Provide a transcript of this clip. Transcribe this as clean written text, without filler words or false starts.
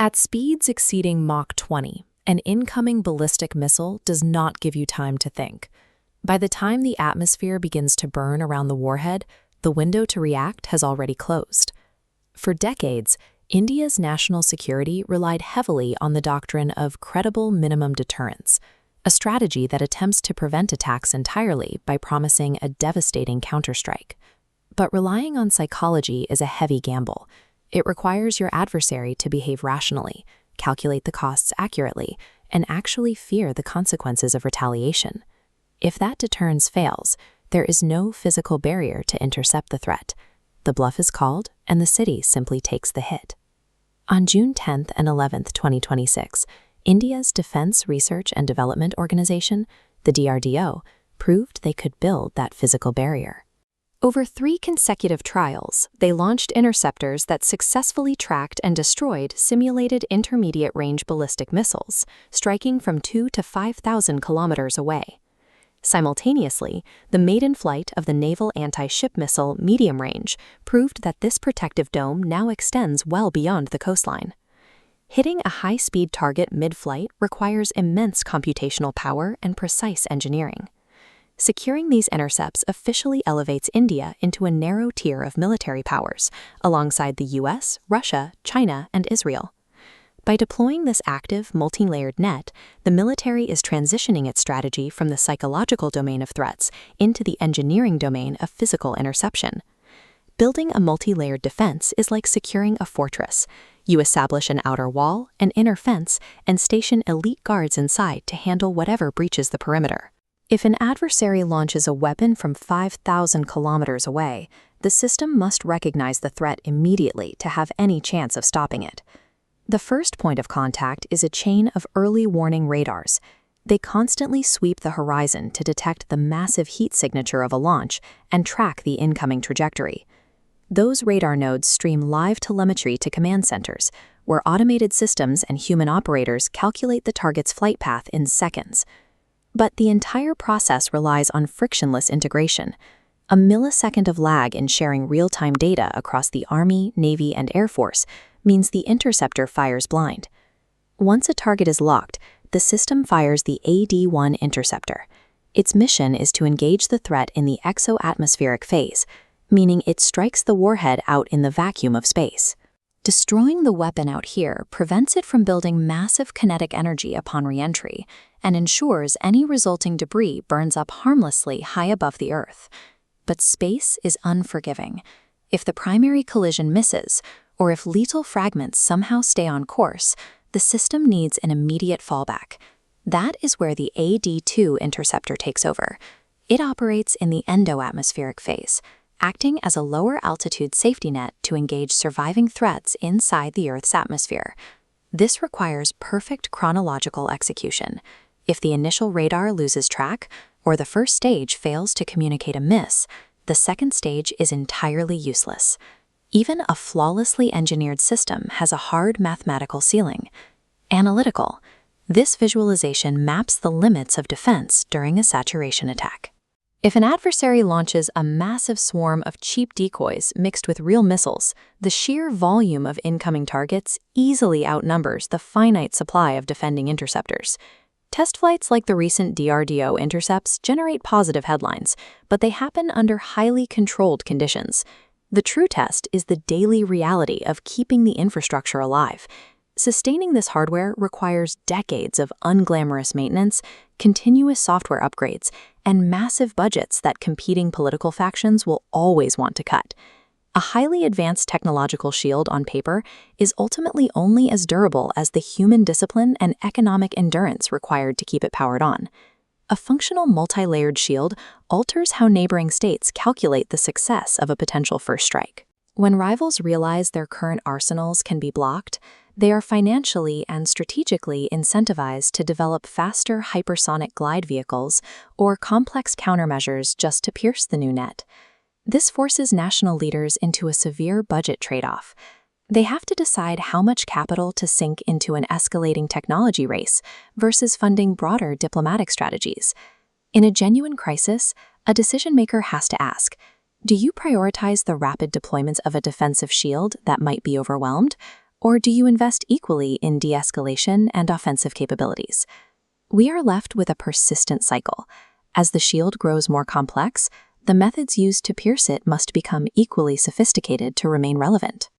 At speeds exceeding Mach 20, an incoming ballistic missile does not give you time to think. By the time the atmosphere begins to burn around the warhead, the window to react has already closed. For decades, India's national security relied heavily on the doctrine of credible minimum deterrence, a strategy that attempts to prevent attacks entirely by promising a devastating counterstrike. But relying on psychology is a heavy gamble. It requires your adversary to behave rationally, calculate the costs accurately, and actually fear the consequences of retaliation. If that deterrence fails, there is no physical barrier to intercept the threat. The bluff is called, and the city simply takes the hit. On June 10th and 11th, 2026, India's Defense Research and Development Organization, the DRDO, proved they could build that physical barrier. Over 3 consecutive trials, they launched interceptors that successfully tracked and destroyed simulated intermediate-range ballistic missiles, striking from 2,000 to 5,000 kilometers away. Simultaneously, the maiden flight of the naval anti-ship missile medium range proved that this protective dome now extends well beyond the coastline. Hitting a high-speed target mid-flight requires immense computational power and precise engineering. Securing these intercepts officially elevates India into a narrow tier of military powers, alongside the US, Russia, China, and Israel. By deploying this active, multi-layered net, the military is transitioning its strategy from the psychological domain of threats into the engineering domain of physical interception. Building a multi-layered defense is like securing a fortress. You establish an outer wall, an inner fence, and station elite guards inside to handle whatever breaches the perimeter. If an adversary launches a weapon from 5,000 kilometers away, the system must recognize the threat immediately to have any chance of stopping it. The first point of contact is a chain of early warning radars. They constantly sweep the horizon to detect the massive heat signature of a launch and track the incoming trajectory. Those radar nodes stream live telemetry to command centers, where automated systems and human operators calculate the target's flight path in seconds. But the entire process relies on frictionless integration. A millisecond of lag in sharing real-time data across the Army, Navy, and Air Force means the interceptor fires blind. Once a target is locked, the system fires the AD-1 interceptor. Its mission is to engage the threat in the exo-atmospheric phase, meaning it strikes the warhead out in the vacuum of space. Destroying the weapon out here prevents it from building massive kinetic energy upon re-entry and ensures any resulting debris burns up harmlessly high above the Earth. But space is unforgiving. If the primary collision misses, or if lethal fragments somehow stay on course, the system needs an immediate fallback. That is where the AD-2 interceptor takes over. It operates in the endoatmospheric phase, acting as a lower-altitude safety net to engage surviving threats inside the Earth's atmosphere. This requires perfect chronological execution. If the initial radar loses track, or the first stage fails to communicate a miss, the second stage is entirely useless. Even a flawlessly engineered system has a hard mathematical ceiling. Analytical. This visualization maps the limits of defense during a saturation attack. If an adversary launches a massive swarm of cheap decoys mixed with real missiles, the sheer volume of incoming targets easily outnumbers the finite supply of defending interceptors. Test flights like the recent DRDO intercepts generate positive headlines, but they happen under highly controlled conditions. The true test is the daily reality of keeping the infrastructure alive. Sustaining this hardware requires decades of unglamorous maintenance, continuous software upgrades, and massive budgets that competing political factions will always want to cut. A highly advanced technological shield on paper is ultimately only as durable as the human discipline and economic endurance required to keep it powered on. A functional multi-layered shield alters how neighboring states calculate the success of a potential first strike. When rivals realize their current arsenals can be blocked, they are financially and strategically incentivized to develop faster hypersonic glide vehicles or complex countermeasures just to pierce the new net. This forces national leaders into a severe budget trade-off. They have to decide how much capital to sink into an escalating technology race versus funding broader diplomatic strategies. In a genuine crisis, a decision-maker has to ask, do you prioritize the rapid deployment of a defensive shield that might be overwhelmed, Or do you invest equally in de-escalation and offensive capabilities? We are left with a persistent cycle. As the shield grows more complex, the methods used to pierce it must become equally sophisticated to remain relevant.